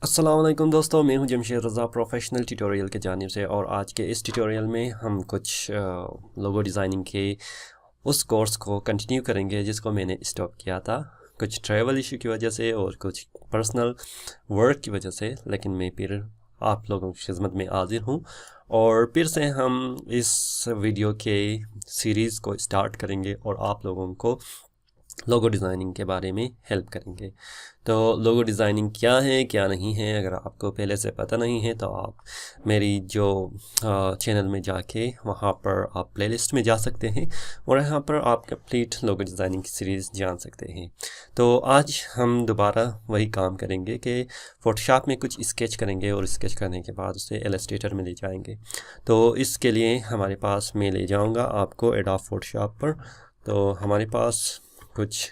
अस्सलाम वालेकुम दोस्तों, मैं हूं जमशेद रज़ा प्रोफेशनल ट्यूटोरियल के जानिब से। और आज के इस ट्यूटोरियल में हम कुछ लोगो डिज़ाइनिंग के उस कोर्स को कंटिन्यू करेंगे जिसको मैंने स्टॉप किया था कुछ ट्रैवल इशू की वजह से और कुछ पर्सनल वर्क की वजह से। लेकिन मैं फिर आप लोगों की खिदमत में हाजिर हूं और फिर से हम इस वीडियो के सीरीज़ को स्टार्ट करेंगे और आप लोगों को लोगो डिज़ाइनिंग के बारे में हेल्प करेंगे। तो लोगो डिज़ाइनिंग क्या है क्या नहीं है, अगर आपको पहले से पता नहीं है तो आप मेरी जो चैनल में जाके वहाँ पर आप प्लेलिस्ट में जा सकते हैं और यहाँ पर आप कंप्लीट लोगो डिज़ाइनिंग की सीरीज़ जान सकते हैं। तो आज हम दोबारा वही काम करेंगे कि फ़ोटोशॉप में कुछ स्केच करेंगे और स्केच करने के बाद उसे इलस्ट्रेटर में ले जाएंगे। तो इसके लिए हमारे पास मैं ले जाऊँगा आपको एडोब फ़ोटोशॉप पर। तो हमारे पास कुछ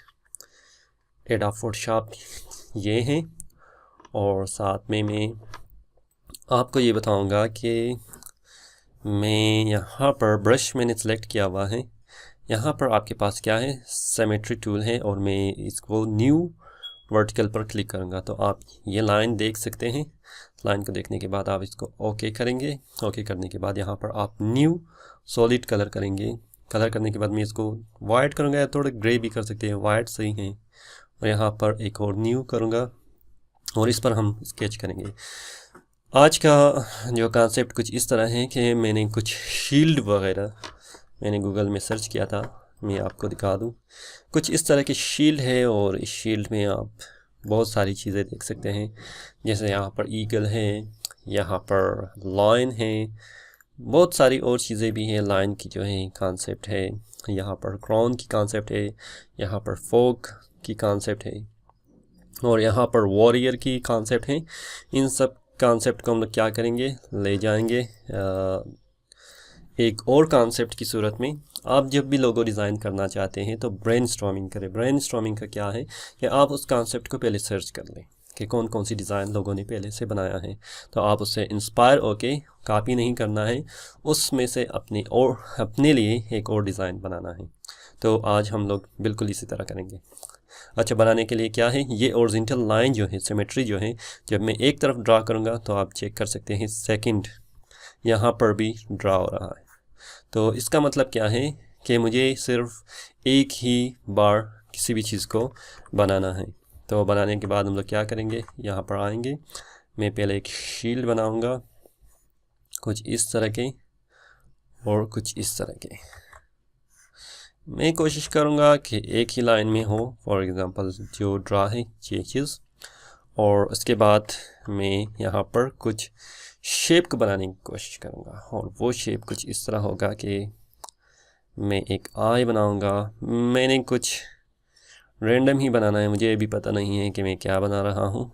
एडोब फ़ोटोशॉप ये हैं और साथ में मैं आपको ये बताऊंगा कि मैं यहाँ पर ब्रश मैंने सेलेक्ट किया हुआ है। यहाँ पर आपके पास क्या है, सिमेट्री टूल है और मैं इसको न्यू वर्टिकल पर क्लिक करूँगा तो आप ये लाइन देख सकते हैं। लाइन को देखने के बाद आप इसको ओके करेंगे। ओके करने के बाद यहाँ पर आप न्यू सॉलिड कलर करेंगे। कलर करने के बाद मैं इसको वाइट करूँगा या थोड़ा ग्रे भी कर सकते हैं, वाइट सही है। और यहाँ पर एक और न्यू करूँगा और इस पर हम स्केच करेंगे। आज का जो कॉन्सेप्ट कुछ इस तरह है कि मैंने कुछ शील्ड वगैरह मैंने गूगल में सर्च किया था, मैं आपको दिखा दूँ। कुछ इस तरह की शील्ड है और इस शील्ड में आप बहुत सारी चीज़ें देख सकते हैं। जैसे यहाँ पर ईगल है, यहाँ पर लायन है, बहुत सारी और चीज़ें भी हैं। लाइन की जो है कॉन्सेप्ट है, यहाँ पर क्राउन की कॉन्सेप्ट है, यहाँ पर फोक की कॉन्सेप्ट है और यहाँ पर वॉरियर की कॉन्सेप्ट है। इन सब कॉन्सेप्ट को हम लोग क्या करेंगे, ले जाएंगे एक और कॉन्सेप्ट की सूरत में। आप जब भी लोगो डिज़ाइन करना चाहते हैं तो ब्रेनस्टॉर्मिंग करें। ब्रेनस्टॉर्मिंग का क्या है कि आप उस कॉन्सेप्ट को पहले सर्च कर लें कि कौन कौन सी डिज़ाइन लोगों ने पहले से बनाया है। तो आप उससे इंस्पायर होके, कॉपी नहीं करना है, उसमें से अपने लिए एक और डिज़ाइन बनाना है। तो आज हम लोग बिल्कुल इसी तरह करेंगे। अच्छा, बनाने के लिए क्या है, ये ओरिजिनल लाइन जो है, सिमेट्री जो है, जब मैं एक तरफ ड्रा करूँगा तो आप चेक कर सकते हैं सेकंड यहाँ पर भी ड्रा हो रहा है। तो इसका मतलब क्या है कि मुझे सिर्फ एक ही बार किसी भी चीज़ को बनाना है। तो बनाने के बाद हम लोग क्या करेंगे, यहाँ पर आएंगे। मैं पहले एक शील्ड बनाऊँगा कुछ इस तरह के और कुछ इस तरह के। मैं कोशिश करूँगा कि एक ही लाइन में हो, फॉर एग्ज़ाम्पल जो ड्रा है ये चीज़। और उसके बाद मैं यहाँ पर कुछ शेप को बनाने की कोशिश करूँगा और वो शेप कुछ इस तरह होगा कि मैं एक आई बनाऊँगा। मैंने कुछ रैंडम ही बनाना है, मुझे भी पता नहीं है कि मैं क्या बना रहा हूँ,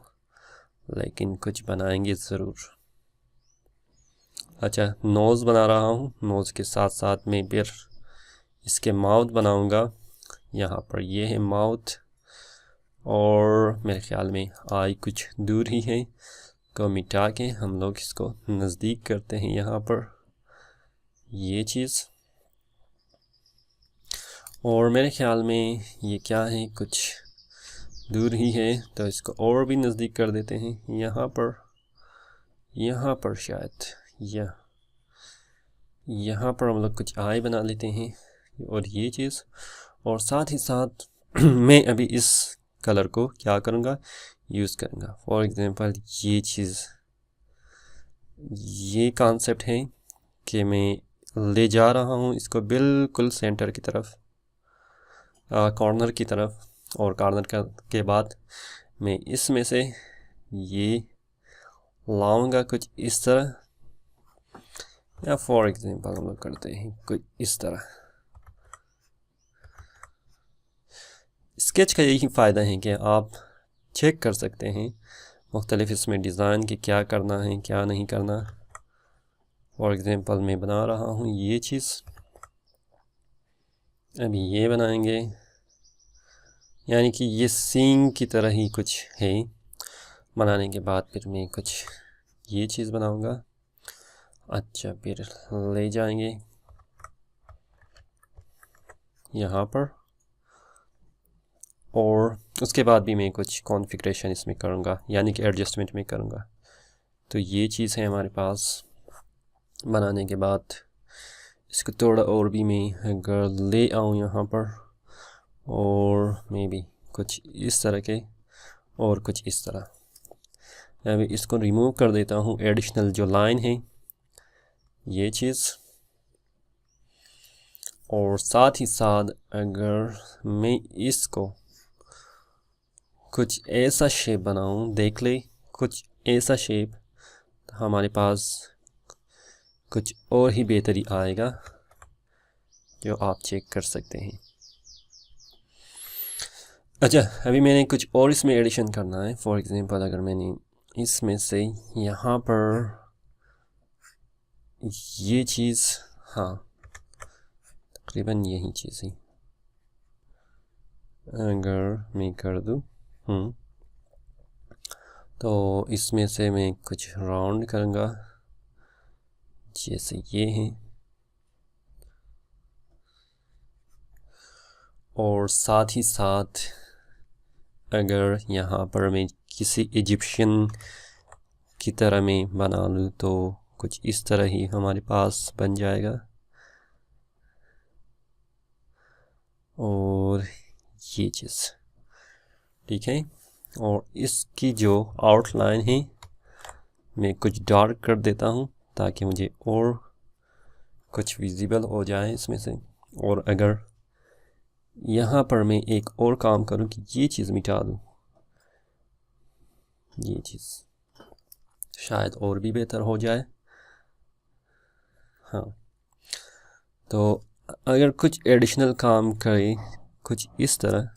लेकिन कुछ बनाएंगे ज़रूर। अच्छा, नोज़ बना रहा हूँ, नोज़ के साथ साथ मैं फिर इसके माउथ बनाऊँगा। यहाँ पर ये है माउथ और मेरे ख्याल में आई कुछ दूर ही है, को मिटा के हम लोग इसको नज़दीक करते हैं। यहाँ पर ये चीज़, और मेरे ख्याल में ये क्या है, कुछ दूर ही है, तो इसको और भी नज़दीक कर देते हैं। यहाँ पर शायद यहाँ पर हम लोग कुछ आई बना लेते हैं और ये चीज़। और साथ ही साथ मैं अभी इस कलर को क्या करूँगा, यूज़ करूँगा। फॉर एग्ज़ाम्पल ये चीज़, ये कॉन्सेप्ट है कि मैं ले जा रहा हूँ इसको बिल्कुल सेंटर की तरफ, कॉर्नर की तरफ। और कॉर्नर के बाद मैं इसमें से ये लाऊंगा कुछ इस तरह, या फॉर एग्ज़ाम्पल हम लोग करते हैं कुछ इस तरह। स्केच का यही फ़ायदा है कि आप चेक कर सकते हैं मुख्तलिफ इसमें डिज़ाइन के क्या करना है क्या नहीं करना। फॉर एग्ज़ाम्पल मैं बना रहा हूँ ये चीज़, अभी ये बनाएंगे, यानी कि ये सींग की तरह ही कुछ है। बनाने के बाद फिर मैं कुछ ये चीज़ बनाऊंगा। अच्छा, फिर ले जाएंगे यहाँ पर और उसके बाद भी मैं कुछ कॉन्फ़िगरेशन इसमें करूँगा, यानी कि एडजस्टमेंट में करूँगा। तो ये चीज़ है हमारे पास। बनाने के बाद इसको थोड़ा और भी मैं अगर ले आऊँ यहाँ पर, और मे बी कुछ इस तरह के और कुछ इस तरह। अभी इसको रिमूव कर देता हूँ, एडिशनल जो लाइन है ये चीज़। और साथ ही साथ अगर मैं इसको कुछ ऐसा शेप बनाऊँ, देख ले कुछ ऐसा शेप, तो हमारे पास कुछ और ही बेहतरी आएगा जो आप चेक कर सकते हैं। अच्छा, अभी मैंने कुछ और इसमें एडिशन करना है। फॉर एग्ज़ाम्पल अगर मैंने इसमें से यहाँ पर ये चीज़, हाँ तकरीबन यही चीज़ है, अगर मैं कर दूँ तो इसमें से मैं कुछ राउंड करूँगा जैसे ये है, और साथ ही साथ अगर यहाँ पर मैं किसी इजिप्शियन की तरह मैं बना लूँ तो कुछ इस तरह ही हमारे पास बन जाएगा। और ये चीज़ ठीक है। और इसकी जो आउटलाइन है मैं कुछ डार्क कर देता हूँ ताकि मुझे और कुछ विजिबल हो जाए इसमें से। और अगर यहाँ पर मैं एक और काम करूँ कि ये चीज़ मिटा दूँ, ये चीज़ शायद और भी बेहतर हो जाए। हाँ, तो अगर कुछ एडिशनल काम करें कुछ इस तरह,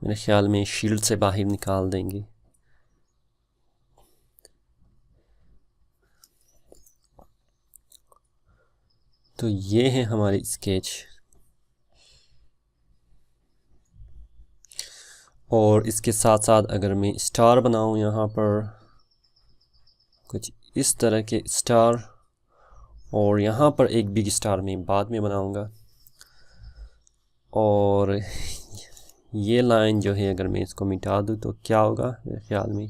मेरे ख्याल में शील्ड से बाहर निकाल देंगे। तो ये है हमारी स्केच। और इसके साथ साथ अगर मैं स्टार बनाऊँ यहाँ पर कुछ इस तरह के स्टार, और यहाँ पर एक बिग स्टार मैं बाद में बनाऊँगा। और ये लाइन जो है अगर मैं इसको मिटा दूँ तो क्या होगा मेरे ख्याल में,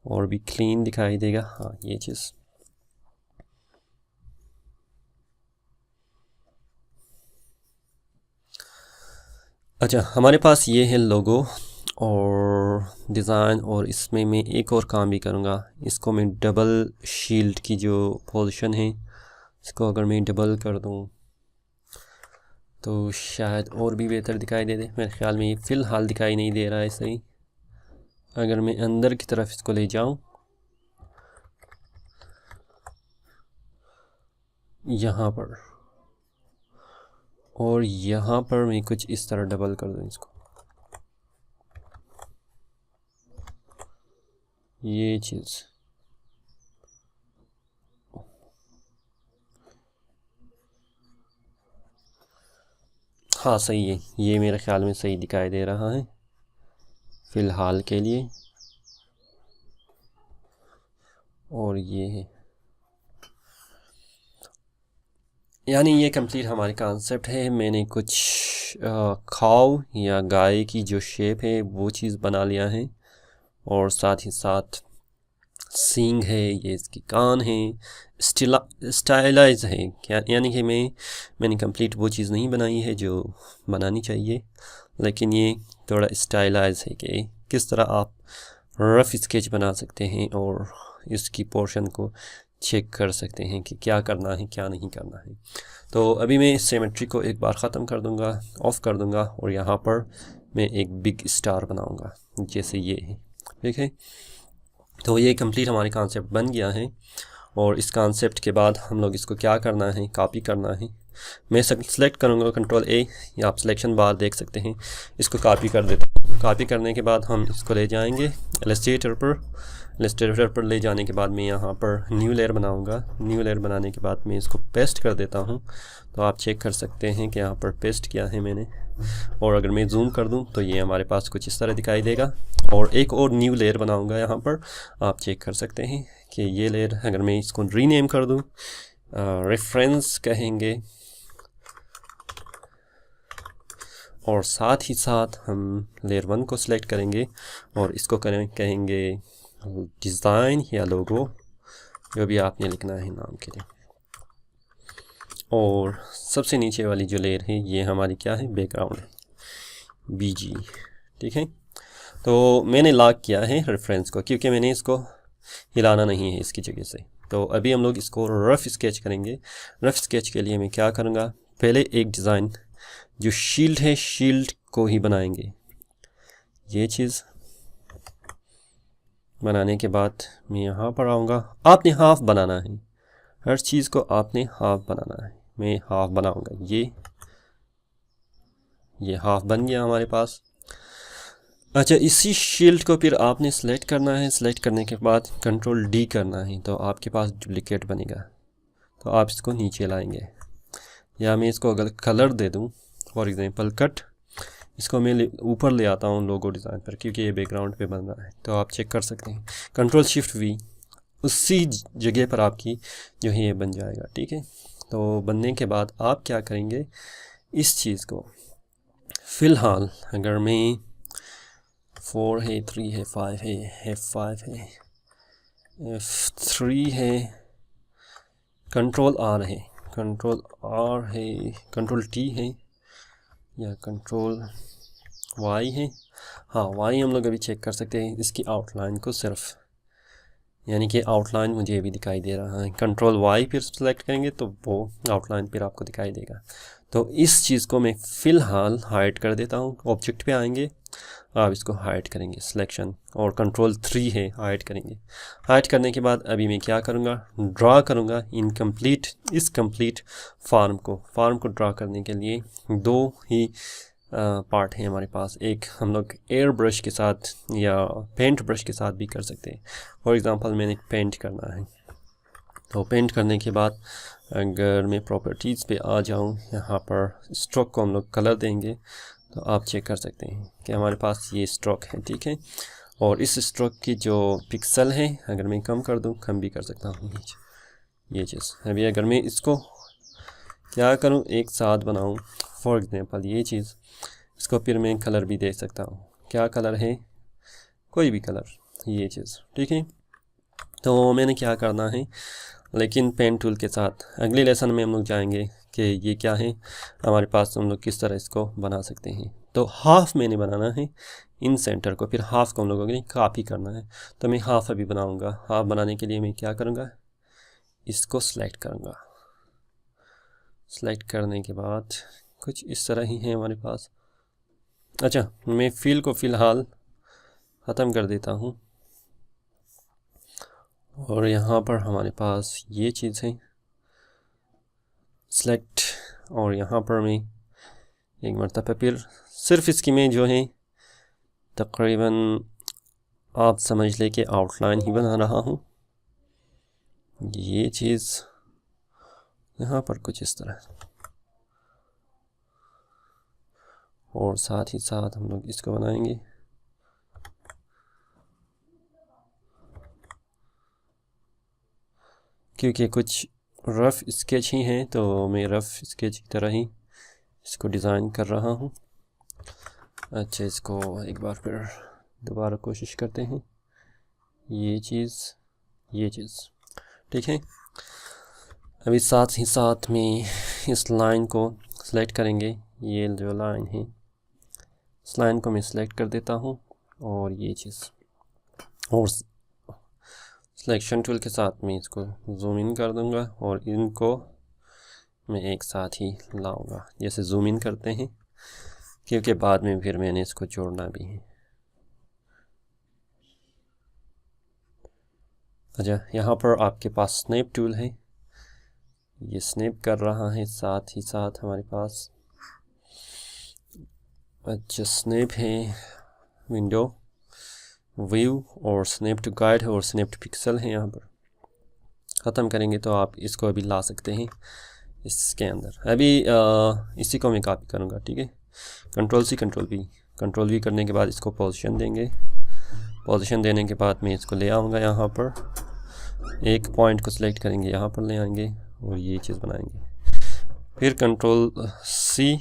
और भी क्लीन दिखाई देगा। हाँ, ये चीज़ अच्छा, हमारे पास ये है लोगो और डिज़ाइन। और इसमें मैं एक और काम भी करूँगा, इसको मैं डबल शील्ड की जो पोजीशन है इसको अगर मैं डबल कर दूँ तो शायद और भी बेहतर दिखाई दे मेरे ख्याल में। ये फ़िलहाल दिखाई नहीं दे रहा है सही। अगर मैं अंदर की तरफ इसको ले जाऊँ यहाँ पर, और यहाँ पर मैं कुछ इस तरह डबल कर दूँ इसको, ये चीज़ हाँ सही है। ये मेरे ख्याल में सही दिखाई दे रहा है फ़िलहाल के लिए। और ये है, यानी ये कंप्लीट हमारी कॉन्सेप्ट है। मैंने कुछ खाओ या गाय की जो शेप है वो चीज़ बना लिया है, और साथ ही साथ सींग है, ये इसकी कान है, स्टाइलाइज है क्या, यानी कि मैंने कंप्लीट वो चीज़ नहीं बनाई है जो बनानी चाहिए, लेकिन ये थोड़ा स्टाइलाइज है कि किस तरह आप रफ़ स्केच बना सकते हैं और इसकी पोर्शन को चेक कर सकते हैं कि क्या करना है क्या नहीं करना है। तो अभी मैं इस सिमेट्री को एक बार ख़त्म कर दूंगा, ऑफ़ कर दूंगा, और यहाँ पर मैं एक बिग स्टार बनाऊंगा जैसे ये है, ठीक है। तो ये कंप्लीट हमारी कॉन्सेप्ट बन गया है। और इस कॉन्सेप्ट के बाद हम लोग इसको क्या करना है, कॉपी करना है। मैं सेलेक्ट करूँगा Ctrl+A, या आप सिलेक्शन बार देख सकते हैं, इसको कॉपी कर देता हूँ। कॉपी करने के बाद हम इसको ले जाएंगे इलस्ट्रेटर पर ले जाने के बाद मैं यहाँ पर न्यू लेयर बनाऊँगा। न्यू लेयर बनाने के बाद मैं इसको पेस्ट कर देता हूँ। तो आप चेक कर सकते हैं कि यहाँ पर पेस्ट किया है मैंने। और अगर मैं जूम कर दूँ तो ये हमारे पास कुछ इस तरह दिखाई देगा। और एक और न्यू लेयर बनाऊँगा यहाँ पर, आप चेक कर सकते हैं कि ये लेयर, अगर मैं इसको रीनेम कर दूँ, रेफरेंस कहेंगे, और साथ ही साथ हम लेयर 1 को सिलेक्ट करेंगे और इसको कहेंगे डिज़ाइन या लोगो, जो भी आपने लिखना है नाम के लिए। और सबसे नीचे वाली जो लेयर है ये हमारी क्या है, बैकग्राउंड है, BG। ठीक है, तो मैंने लॉक किया है रेफरेंस को क्योंकि मैंने इसको हिलाना नहीं है इसकी जगह से। तो अभी हम लोग इसको रफ़ स्केच करेंगे। रफ़ स्केच के लिए मैं क्या करूँगा, पहले एक डिज़ाइन जो शील्ड है, शील्ड को ही बनाएंगे। ये चीज़ बनाने के बाद मैं यहाँ पर आऊँगा। आपने हाफ बनाना है, हर चीज़ को आपने हाफ बनाना है। मैं हाफ बनाऊँगा, ये हाफ बन गया हमारे पास। अच्छा, इसी शील्ड को फिर आपने सेलेक्ट करना है। सेलेक्ट करने के बाद कंट्रोल D करना है, तो आपके पास डुप्लिकेट बनेगा। तो आप इसको नीचे लाएंगे, या मैं इसको अगर कलर दे दूं, फॉर एग्जांपल कट, इसको मैं ऊपर ले आता हूं लोगो डिज़ाइन पर, क्योंकि ये बैकग्राउंड पे बन रहा है। तो आप चेक कर सकते हैं, कंट्रोल शिफ्ट V, उसी जगह पर आपकी जो है ये बन जाएगा। ठीक है, तो बनने के बाद आप क्या करेंगे, इस चीज़ को फ़िलहाल अगर मैं 4 है, 3 है, 5 है, F5 है, F3 है, कंट्रोल R है, कंट्रोल R है, कंट्रोल T है, या कंट्रोल Y है। हाँ, Y हम लोग अभी चेक कर सकते हैं इसकी आउटलाइन को सिर्फ, यानी कि आउटलाइन मुझे अभी दिखाई दे रहा है। कंट्रोल Y फिर सेलेक्ट करेंगे तो वो आउटलाइन फिर आपको दिखाई देगा। तो इस चीज़ को मैं फ़िलहाल हाइड कर देता हूँ। ऑब्जेक्ट पे आएंगे, आप इसको हाइड करेंगे, सिलेक्शन और कंट्रोल 3 है, हाइड करेंगे। हाइड करने के बाद अभी मैं क्या करूँगा, ड्रा करूँगा इनकम्प्लीट, इस कंप्लीट फार्म को ड्रा करने के लिए दो ही पार्ट है हमारे पास। एक हम लोग एयर ब्रश के साथ या पेंट ब्रश के साथ भी कर सकते हैं। फॉर एग्ज़ाम्पल मैंने पेंट करना है, तो पेंट करने के बाद अगर मैं प्रॉपर्टीज़ पे आ जाऊँ, यहाँ पर स्ट्रोक को हम लोग कलर देंगे, तो आप चेक कर सकते हैं कि हमारे पास ये स्ट्रोक है। ठीक है, और इस स्ट्रोक की जो पिक्सल है अगर मैं कम कर दूं, कम भी कर सकता हूँ ये चीज़। अभी अगर मैं इसको क्या करूँ, एक साथ बनाऊँ, फॉर एग्जांपल ये चीज़, इसको फिर मैं कलर भी दे सकता हूँ। क्या कलर है, कोई भी कलर, ये चीज़। ठीक है, तो मैंने क्या करना है, लेकिन पेन टूल के साथ अगले लेसन में हम लोग जाएंगे कि ये क्या है हमारे पास, हम लोग किस तरह इसको बना सकते हैं। तो हाफ मैंने बनाना है इन सेंटर को, फिर हाफ को हम लोगों ने कॉपी करना है। तो मैं हाफ अभी बनाऊंगा। हाफ बनाने के लिए मैं क्या करूंगा, इसको सेलेक्ट करूंगा। सेलेक्ट करने के बाद कुछ इस तरह ही है हमारे पास। अच्छा, मैं फिल को फ़िलहाल ख़त्म कर देता हूँ, और यहाँ पर हमारे पास ये चीज़ है सेलेक्ट, और यहाँ पर मैं एक मरतबा फिर सिर्फ इसकी मैं जो है तकरीबन आप समझ ले कि आउटलाइन ही बना रहा हूँ। ये चीज़ यहाँ पर कुछ इस तरह, और साथ ही साथ हम लोग इसको बनाएंगे। क्योंकि कुछ रफ़ स्केच ही हैं, तो मैं रफ़ स्केच की तरह ही इसको डिज़ाइन कर रहा हूँ। अच्छा, इसको एक बार फिर दोबारा कोशिश करते हैं। ये चीज़ ठीक है। अभी साथ ही साथ में इस लाइन को सेलेक्ट करेंगे। ये जो लाइन है, इस लाइन को मैं सेलेक्ट कर देता हूँ, और ये चीज़, और सिलेक्शन टूल के साथ मैं इसको जूम इन कर दूंगा, और इनको मैं एक साथ ही लाऊंगा, जैसे जूम इन करते हैं, क्योंकि बाद में फिर मैंने इसको जोड़ना भी है। अच्छा, यहाँ पर आपके पास स्नैप टूल है, ये स्नैप कर रहा है। साथ ही साथ हमारे पास अच्छा स्नैप है, विंडो, व्यू, और स्नैप टू गाइड है, और स्नैप टू पिक्सल है। यहाँ पर ख़त्म करेंगे तो आप इसको अभी ला सकते हैं इसके अंदर। अभी इसी को मैं कॉपी करूँगा। ठीक है, कंट्रोल C कंट्रोल V करने के बाद इसको पोजीशन देंगे। पोजीशन देने के बाद मैं इसको ले आऊँगा, यहाँ पर एक पॉइंट को सिलेक्ट करेंगे, यहाँ पर ले आएंगे और ये चीज़ बनाएंगे। फिर कंट्रोल C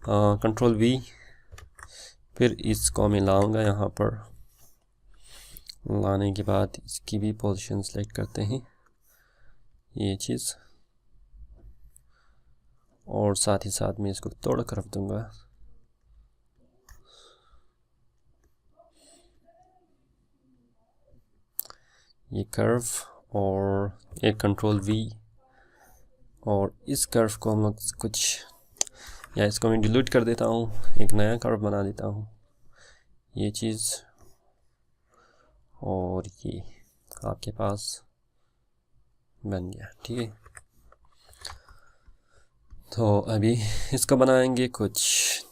कंट्रोल वी, फिर इसको मैं लाऊंगा यहाँ पर। लाने के बाद इसकी भी पोजीशन सेलेक्ट करते हैं, ये चीज़, और साथ ही साथ मैं इसको थोड़ा कर्व दूंगा। ये कर्व और एक कंट्रोल वी, और इस कर्व को हम लोग कुछ, या इसको मैं डिलीट कर देता हूँ, एक नया कर्व बना देता हूँ, ये चीज़, और ये आपके पास बन गया। ठीक है, तो अभी इसको बनाएंगे कुछ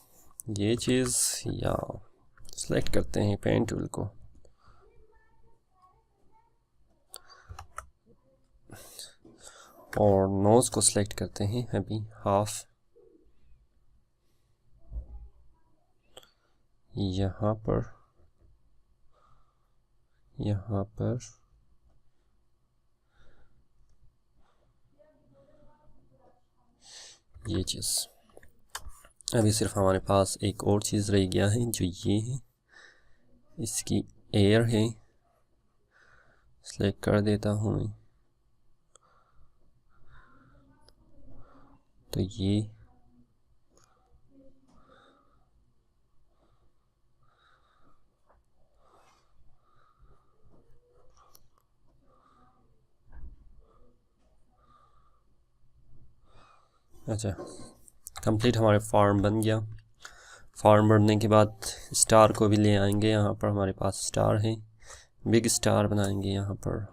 ये चीज़, या सेलेक्ट करते हैं पेन टूल को, और नोज को सिलेक्ट करते हैं अभी हाफ, यहाँ पर, यहाँ पर, ये चीज़। अभी सिर्फ हमारे पास एक और चीज़ रह गया है, जो ये है, इसकी एयर है, सिलेक्ट कर देता हूँ मैं, तो ये अच्छा कंप्लीट हमारे फॉर्म बन गया। फॉर्म बनने के बाद स्टार को भी ले आएंगे, यहाँ पर हमारे पास स्टार है, बिग स्टार बनाएंगे यहाँ पर।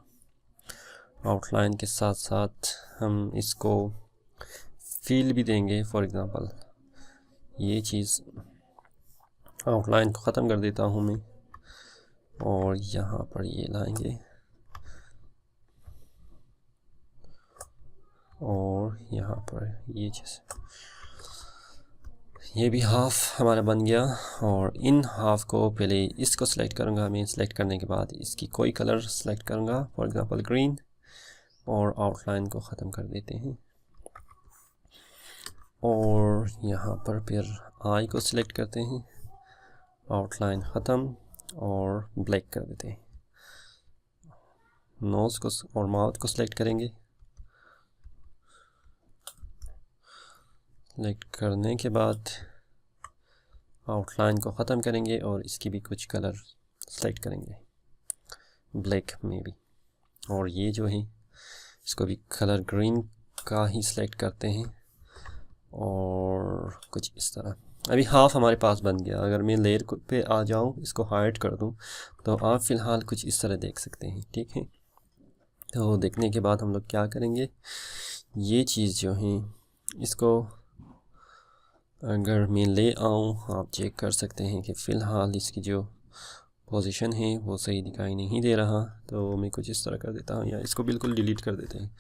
आउटलाइन के साथ साथ हम इसको फील भी देंगे। फॉर एग्ज़ाम्पल ये चीज़, आउटलाइन को ख़त्म कर देता हूँ मैं, और यहाँ पर ये लाएंगे, और यहाँ पर ये चीज़, ये भी हाफ हमारा बन गया। और इन हाफ को पहले इसको सिलेक्ट करूँगा मैं, सिलेक्ट करने के बाद इसकी कोई कलर सिलेक्ट करूँगा, फॉर एग्ज़ाम्पल ग्रीन, और आउटलाइन को ख़त्म कर देते हैं, और यहाँ पर फिर आई को सिलेक्ट करते हैं, आउटलाइन ख़त्म, और ब्लैक कर देते हैं। नोज़ को और माउथ को सिलेक्ट करेंगे, सिलेक्ट करने के बाद आउटलाइन को ख़त्म करेंगे, और इसकी भी कुछ कलर सेलेक्ट करेंगे ब्लैक में भी, और ये जो है इसको भी कलर ग्रीन का ही सिलेक्ट करते हैं, और कुछ इस तरह। अभी हाफ हमारे पास बन गया। अगर मैं लेयर पे आ जाऊँ, इसको हाइड कर दूँ, तो आप फ़िलहाल कुछ इस तरह देख सकते हैं। ठीक है, तो देखने के बाद हम लोग क्या करेंगे, ये चीज़ जो है इसको अगर मैं ले आऊँ, आप चेक कर सकते हैं कि फ़िलहाल इसकी जो पोजीशन है वो सही दिखाई नहीं दे रहा, तो मैं कुछ इस तरह कर देता हूँ, या इसको बिल्कुल डिलीट कर देते हैं।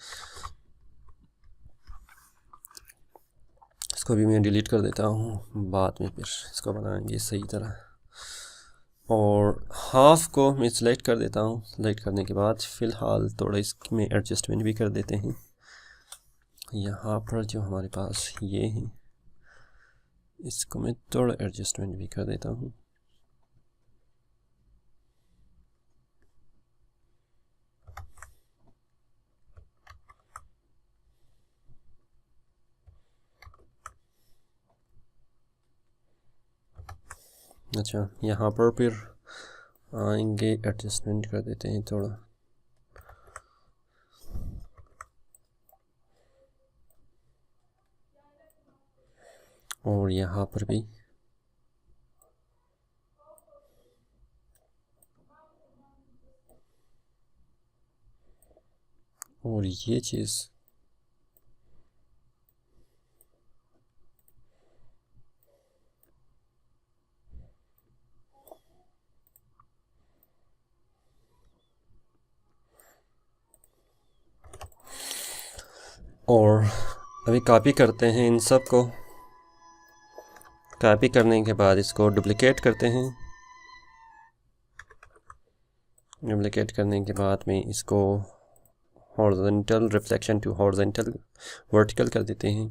इसको भी मैं डिलीट कर देता हूँ, बाद में फिर इसको बनाएंगे सही तरह। और हाफ को मैं सिलेक्ट कर देता हूँ, सिलेक्ट करने के बाद फ़िलहाल थोड़ा इसमें एडजस्टमेंट भी कर देते हैं। यहाँ पर जो हमारे पास ये है, इसको मैं थोड़ा एडजस्टमेंट भी कर देता हूँ। अच्छा, यहाँ पर फिर आएंगे, एडजस्टमेंट कर देते हैं थोड़ा, और यहाँ पर भी, और ये चीज़, और अभी कॉपी करते हैं इन सब को। कॉपी करने के बाद इसको डुप्लिकेट करते हैं। डुप्लिकेट करने के बाद में इसको horizontal reflection to horizontal vertical कर देते हैं।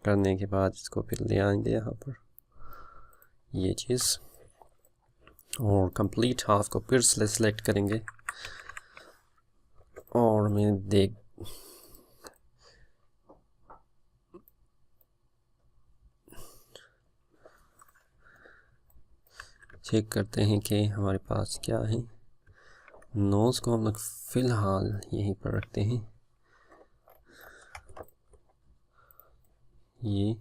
करने के बाद इसको फिर ले आएंगे यहाँ पर ये चीज़, और कंप्लीट हाफ को फिर से सेलेक्ट करेंगे और मैं चेक करते हैं कि हमारे पास क्या है। नोज़ को हम लोग फ़िलहाल यहीं पर रखते हैं। ये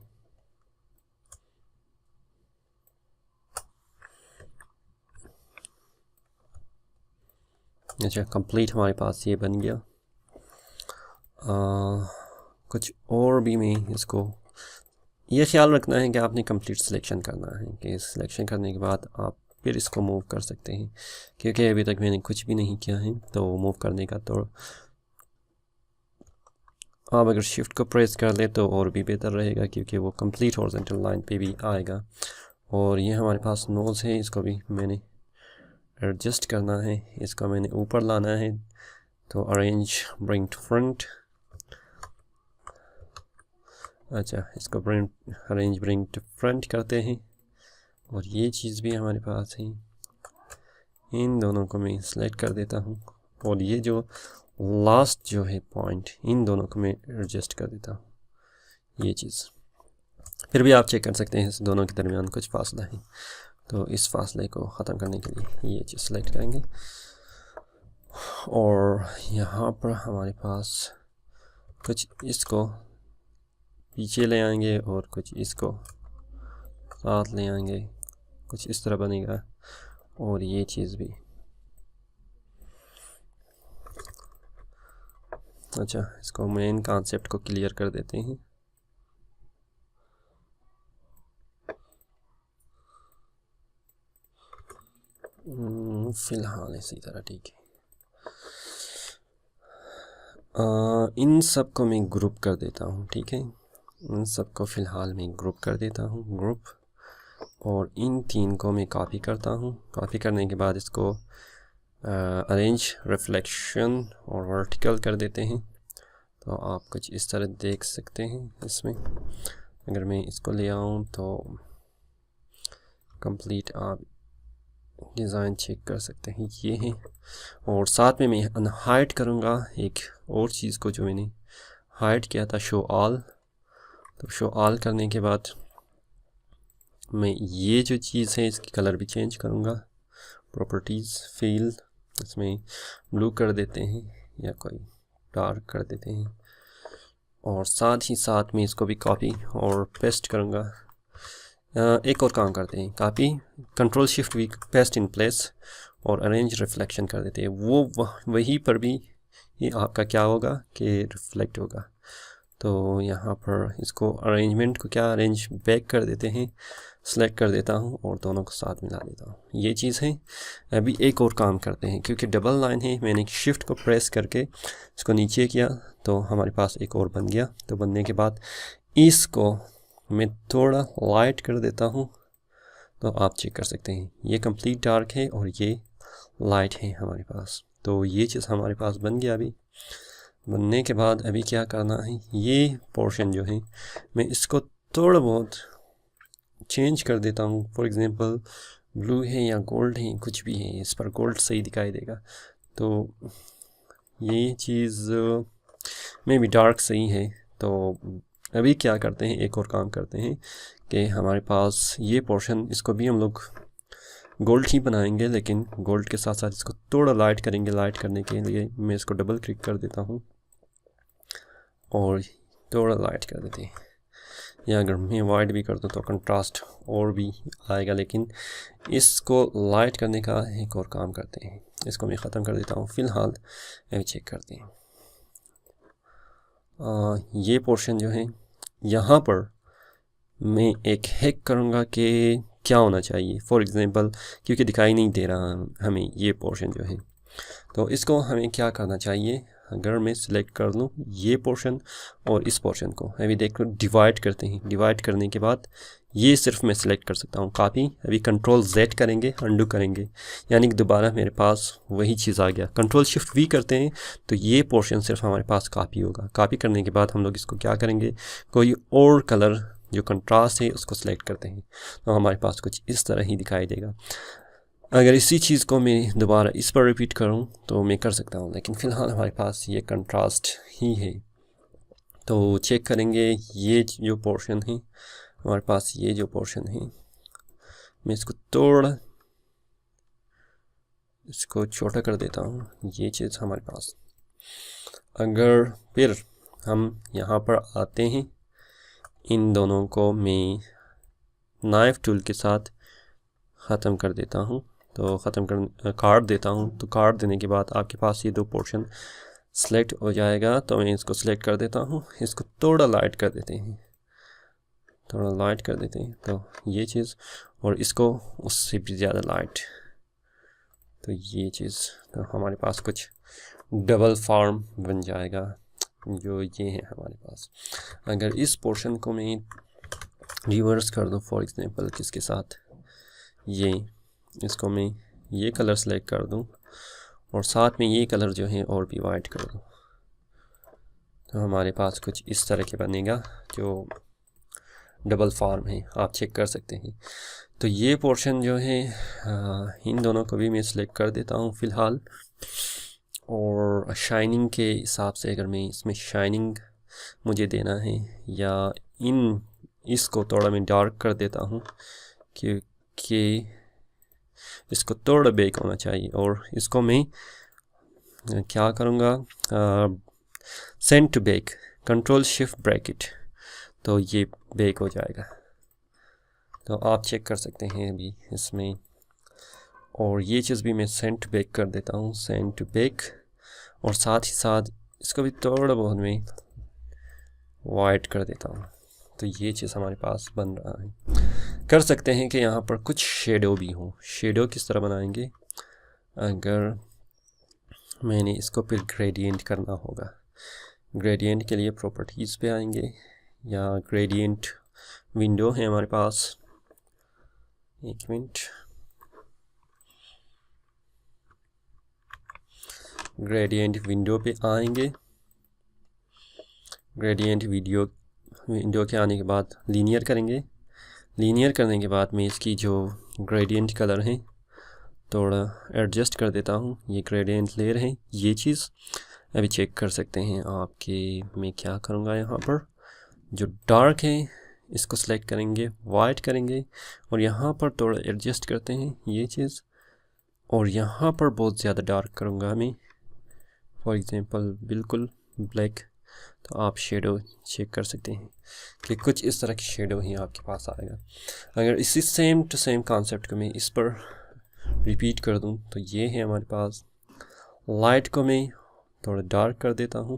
अच्छा, कंप्लीट हमारे पास ये बन गया। कुछ और भी मैं इसको ये ख्याल रखना है कि आपने कंप्लीट सिलेक्शन करना है, कि सिलेक्शन करने के बाद आप फिर इसको मूव कर सकते हैं, क्योंकि अभी तक मैंने कुछ भी नहीं किया है। तो मूव करने का तो आप अगर शिफ्ट को प्रेस कर ले तो और भी बेहतर रहेगा, क्योंकि वो कंप्लीट हॉरिजॉन्टल लाइन पे भी आएगा। और ये हमारे पास नोज़ है, इसको भी मैंने एडजस्ट करना है, इसको मैंने ऊपर लाना है। तो अरेंज ब्रिंग टू फ्रंट, अच्छा इसको अरेंज ब्रिंग टू फ्रंट करते हैं। और ये चीज़ भी हमारे पास है, इन दोनों को मैं सेलेक्ट कर देता हूँ। और ये जो लास्ट जो है पॉइंट, इन दोनों को मैं एडजस्ट कर देता हूँ। ये चीज़ फिर भी आप चेक कर सकते हैं, इस दोनों के दरमियान कुछ फासला है। तो इस फासले को ख़त्म करने के लिए ये चीज़ सेलेक्ट करेंगे। और यहाँ पर हमारे पास कुछ इसको पीछे ले आएंगे और कुछ इसको साथ ले आएंगे, कुछ इस तरह बनेगा। और ये चीज़ भी अच्छा, इसको मेन कॉन्सेप्ट को क्लियर कर देते हैं। फ़िलहाल इसी तरह ठीक है। इन सब को मैं ग्रुप कर देता हूँ, ठीक है। इन सब को फ़िलहाल मैं ग्रुप कर देता हूँ, ग्रुप। और इन तीन को मैं कॉपी करता हूँ। कॉपी करने के बाद इसको अरेंज रिफ्लेक्शन और वर्टिकल कर देते हैं। तो आप कुछ इस तरह देख सकते हैं इसमें। अगर मैं इसको ले आऊँ तो कंप्लीट आप डिज़ाइन चेक कर सकते हैं, ये है। और साथ में मैं अनहाइड करूँगा एक और चीज़ को, जो मैंने हाइड किया था, शो ऑल। तो शो ऑल करने के बाद मैं ये जो चीज़ है इसकी कलर भी चेंज करूँगा। प्रॉपर्टीज़ फील्ड, इसमें ब्लू कर देते हैं या कोई डार्क कर देते हैं। और साथ ही साथ मैं इसको भी कॉपी और पेस्ट करूँगा। एक और काम करते हैं, copy control shift we paste in place और अरेंज रिफ्लेक्शन कर देते हैं। वो वहीं पर भी ये आपका क्या होगा कि रिफ्लेक्ट होगा। तो यहाँ पर इसको अरेंजमेंट को क्या अरेंज बैक कर देते हैं, सेलेक्ट कर देता हूँ और दोनों को साथ मिला देता हूँ। ये चीज़ है। अभी एक और काम करते हैं, क्योंकि डबल लाइन है, मैंने शिफ्ट को प्रेस करके इसको नीचे किया तो हमारे पास एक और बन गया। तो बनने के बाद इसको मैं थोड़ा लाइट कर देता हूँ, तो आप चेक कर सकते हैं ये कंप्लीट डार्क है और ये लाइट है हमारे पास। तो ये चीज़ हमारे पास बन गया। अभी बनने के बाद अभी क्या करना है, ये पोर्शन जो है मैं इसको थोड़ा बहुत चेंज कर देता हूँ। फॉर एग्ज़ाम्पल ब्लू है या गोल्ड है, कुछ भी है, इस पर गोल्ड सही दिखाई देगा। तो ये चीज़ में भी डार्क सही है। तो अभी क्या करते हैं, एक और काम करते हैं कि हमारे पास ये पोर्शन, इसको भी हम लोग गोल्ड ही बनाएंगे, लेकिन गोल्ड के साथ साथ इसको थोड़ा लाइट करेंगे। लाइट करने के लिए मैं इसको डबल क्लिक कर देता हूँ और थोड़ा लाइट कर देते हैं। या अगर मैं वाइट भी कर दूँ तो कंट्रास्ट और भी आएगा, लेकिन इसको लाइट करने का एक और काम करते हैं। इसको मैं ख़त्म कर देता हूँ। फ़िलहाल अभी चेक करते हैं। ये पोर्शन जो है यहाँ पर मैं एक हैक करूँगा कि क्या होना चाहिए। फॉर एग्ज़ाम्पल क्योंकि दिखाई नहीं दे रहा हमें ये पोर्शन जो है, तो इसको हमें क्या करना चाहिए। अगर मैं सिलेक्ट कर लूँ ये पोर्शन और इस पोर्शन को, अभी देखो डिवाइड करते हैं। डिवाइड करने के बाद ये सिर्फ मैं सिलेक्ट कर सकता हूँ कॉपी। अभी कंट्रोल Z करेंगे, अंडू करेंगे, यानी कि दोबारा मेरे पास वही चीज़ आ गया। कंट्रोल शिफ्ट V करते हैं तो ये पोर्शन सिर्फ हमारे पास कॉपी होगा। कॉपी करने के बाद हम लोग इसको क्या करेंगे, कोई और कलर जो कंट्रास्ट है उसको सिलेक्ट करते हैं तो हमारे पास कुछ इस तरह ही दिखाई देगा। अगर इसी चीज़ को मैं दोबारा इस पर रिपीट करूं तो मैं कर सकता हूं, लेकिन फ़िलहाल हमारे पास ये कंट्रास्ट ही है। तो चेक करेंगे ये जो पोर्शन है हमारे पास, ये जो पोर्शन है मैं इसको इसको छोटा कर देता हूं, ये चीज़ हमारे पास। अगर फिर हम यहाँ पर आते हैं, इन दोनों को मैं नाइफ टूल के साथ ख़त्म कर देता हूँ, तो ख़त्म कर काट देता हूँ। तो काट देने के बाद आपके पास ये दो पोर्शन सेलेक्ट हो जाएगा। तो मैं इसको सेलेक्ट कर देता हूँ, इसको थोड़ा लाइट कर देते हैं, थोड़ा लाइट कर देते हैं तो ये चीज़, और इसको उससे भी ज़्यादा लाइट, तो ये चीज़। तो हमारे पास कुछ डबल फॉर्म बन जाएगा जो ये है हमारे पास। अगर इस पोर्शन को मैं रिवर्स कर दूँ फॉर एग्जांपल किसके साथ, ये इसको मैं ये कलर सेलेक्ट कर दूं और साथ में ये कलर जो है और भी वाइट कर दूं, तो हमारे पास कुछ इस तरह के बनेगा जो डबल फॉर्म है, आप चेक कर सकते हैं। तो ये पोर्शन जो है इन दोनों को भी मैं सिलेक्ट कर देता हूं फ़िलहाल। और शाइनिंग के हिसाब से अगर मैं इसमें शाइनिंग मुझे देना है, या इसको थोड़ा मैं डार्क कर देता हूं क्योंकि इसको थोड़ा बेक होना चाहिए। और इसको मैं क्या करूँगा, send to back, control shift bracket, तो ये बेक हो जाएगा। तो आप चेक कर सकते हैं अभी इसमें। और ये चीज़ भी मैं सेंड टू बेक कर देता हूँ, सेंड टू बेक, और साथ ही साथ इसको भी थोड़ा बहुत मैं वाइट कर देता हूँ। तो ये चीज़ हमारे पास बन रहा है। कर सकते हैं कि यहाँ पर कुछ शेडो भी हो। शेडो किस तरह बनाएंगे, अगर मैंने इसको फिर ग्रेडियंट करना होगा। ग्रेडियंट के लिए प्रॉपर्टीज़ पे आएंगे, या ग्रेडियंट विंडो है हमारे पास, एक मिनट, ग्रेडियंट विंडो पे आएंगे। ग्रेडियंट विंडो के आने के बाद लीनियर करेंगे। लीनियर करने के बाद मैं इसकी जो ग्रेडियंट कलर है थोड़ा एडजस्ट कर देता हूँ। ये ग्रेडियंट लेयर है, ये चीज़ अभी चेक कर सकते हैं आप कि मैं क्या करूँगा। यहाँ पर जो डार्क है इसको सेलेक्ट करेंगे, वाइट करेंगे, और यहाँ पर थोड़ा एडजस्ट करते हैं ये चीज़, और यहाँ पर बहुत ज़्यादा डार्क करूँगा मैं, फॉर एग्ज़ाम्पल बिल्कुल ब्लैक। तो आप शेडो चेक कर सकते हैं कि कुछ इस तरह की शेडो ही आपके पास आएगा। अगर इसी सेम टू सेम कॉन्सेप्ट को मैं इस पर रिपीट कर दूं तो ये है हमारे पास। लाइट को मैं थोड़ा डार्क कर देता हूं,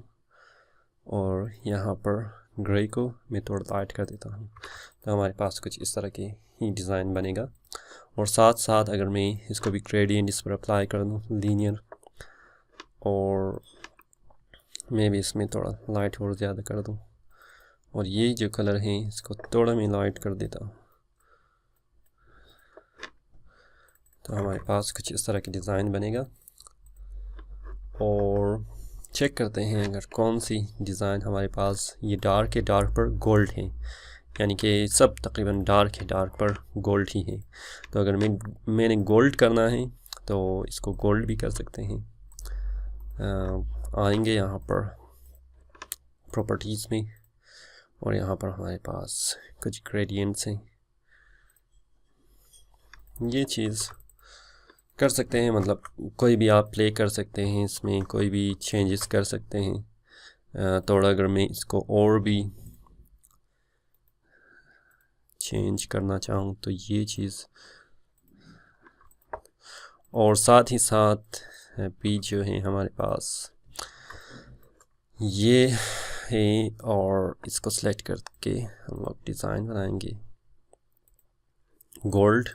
और यहाँ पर ग्रे को मैं थोड़ा लाइट कर देता हूं, तो हमारे पास कुछ इस तरह के ही डिज़ाइन बनेगा। और साथ साथ अगर मैं इसको भी ग्रेडियंट इस पर अप्लाई कर दूँ लीनियर, और मैं भी इसमें थोड़ा लाइट और ज़्यादा कर दूं, और ये जो कलर है इसको थोड़ा मैं लाइट कर देता हूँ, तो हमारे पास कुछ इस तरह की डिज़ाइन बनेगा। और चेक करते हैं अगर कौन सी डिज़ाइन हमारे पास। ये डार्क है, डार्क पर गोल्ड है, यानी कि सब तकरीबन डार्क है, डार्क पर गोल्ड ही है। तो अगर मैंने गोल्ड करना है तो इसको गोल्ड भी कर सकते हैं। आएंगे यहाँ पर प्रॉपर्टीज़ में, और यहाँ पर हमारे पास कुछ ग्रेडियंट्स हैं। ये चीज़ कर सकते हैं, मतलब कोई भी आप प्ले कर सकते हैं इसमें, कोई भी चेंजेस कर सकते हैं। थोड़ा अगर मैं इसको और भी चेंज करना चाहूँ तो ये चीज़, और साथ ही साथ भी जो है हमारे पास ये है, और इसको सेलेक्ट करके हम लोग डिज़ाइन बनाएंगे गोल्ड।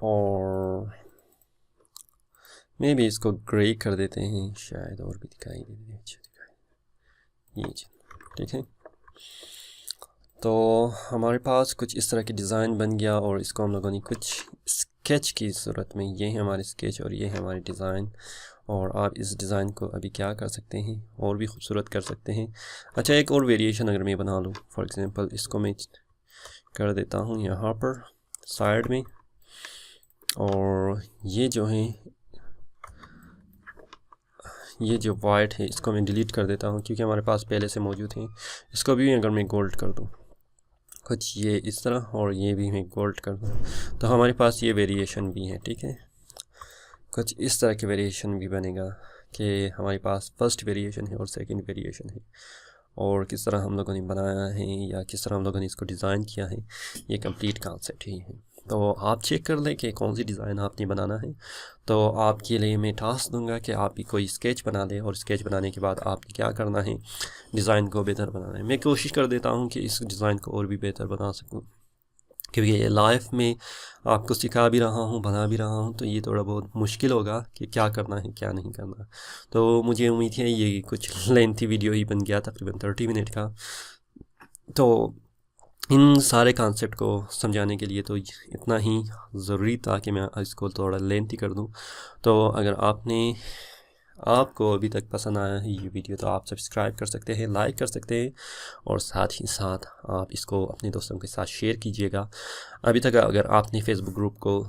और मे भी इसको ग्रे कर देते हैं, शायद और भी दिखाई दे, अच्छा दिखाई, ये ठीक है। तो हमारे पास कुछ इस तरह की डिज़ाइन बन गया और इसको हम लोगों ने कुछ स्केच की सूरत में, ये है हमारे स्केच और ये है हमारी डिज़ाइन। और आप इस डिज़ाइन को अभी क्या कर सकते हैं, और भी खूबसूरत कर सकते हैं। अच्छा, एक और वेरिएशन अगर मैं बना लूँ, फॉर एग्ज़ाम्पल इसको मैं कर देता हूँ यहाँ पर साइड में, और ये जो है, ये जो वाइट है इसको मैं डिलीट कर देता हूँ क्योंकि हमारे पास पहले से मौजूद हैं। इसको भी अगर मैं गोल्ड कर दूँ कुछ ये इस तरह, और ये भी मैं गोल्ड कर दूँ, तो हमारे पास ये वेरिएशन भी है। ठीक है, कुछ इस तरह के वेरिएशन भी बनेगा कि हमारे पास फर्स्ट वेरिएशन है और सेकंड वेरिएशन है, और किस तरह हम लोगों ने बनाया है या किस तरह हम लोगों ने इसको डिज़ाइन किया है, ये कंप्लीट कॉन्सेप्ट ही है। तो आप चेक कर लें कि कौन सी डिज़ाइन आपने बनाना है। तो आपके लिए मैं टास्क दूंगा कि आप भी कोई स्केच बना लें, और स्केच बनाने के बाद आपने क्या करना है, डिज़ाइन को बेहतर बनाना है। मैं कोशिश कर देता हूँ कि इस डिज़ाइन को और भी बेहतर बना सकूँ, क्योंकि ये लाइफ में आपको सिखा भी रहा हूँ, बना भी रहा हूँ, तो ये थोड़ा बहुत मुश्किल होगा कि क्या करना है क्या नहीं करना। तो मुझे उम्मीद है ये कुछ लेंथी वीडियो ही बन गया, तकरीबन 30 मिनट का। तो इन सारे कॉन्सेप्ट को समझाने के लिए तो इतना ही ज़रूरी था कि मैं इसको थोड़ा लेंथी कर दूं। तो अगर आपको अभी तक पसंद आया है ये वीडियो, तो आप सब्सक्राइब कर सकते हैं, लाइक कर सकते हैं, और साथ ही साथ आप इसको अपने दोस्तों के साथ शेयर कीजिएगा। अभी तक अगर आपने फेसबुक ग्रुप को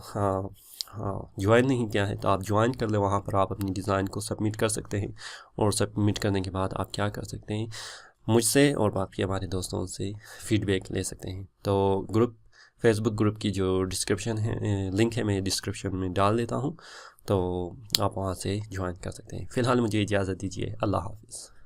ज्वाइन नहीं किया है तो आप ज्वाइन कर लें। वहाँ पर आप अपनी डिज़ाइन को सबमिट कर सकते हैं, और सबमिट करने के बाद आप क्या कर सकते हैं, मुझसे और बाकी हमारे दोस्तों से फीडबैक ले सकते हैं। तो फेसबुक ग्रुप की जो डिस्क्रिप्शन है, लिंक है, मैं डिस्क्रिप्शन में डाल देता हूँ, तो आप वहाँ से ज्वाइन कर सकते हैं। फ़िलहाल मुझे इजाज़त दीजिए। अल्लाह हाफ़िज़।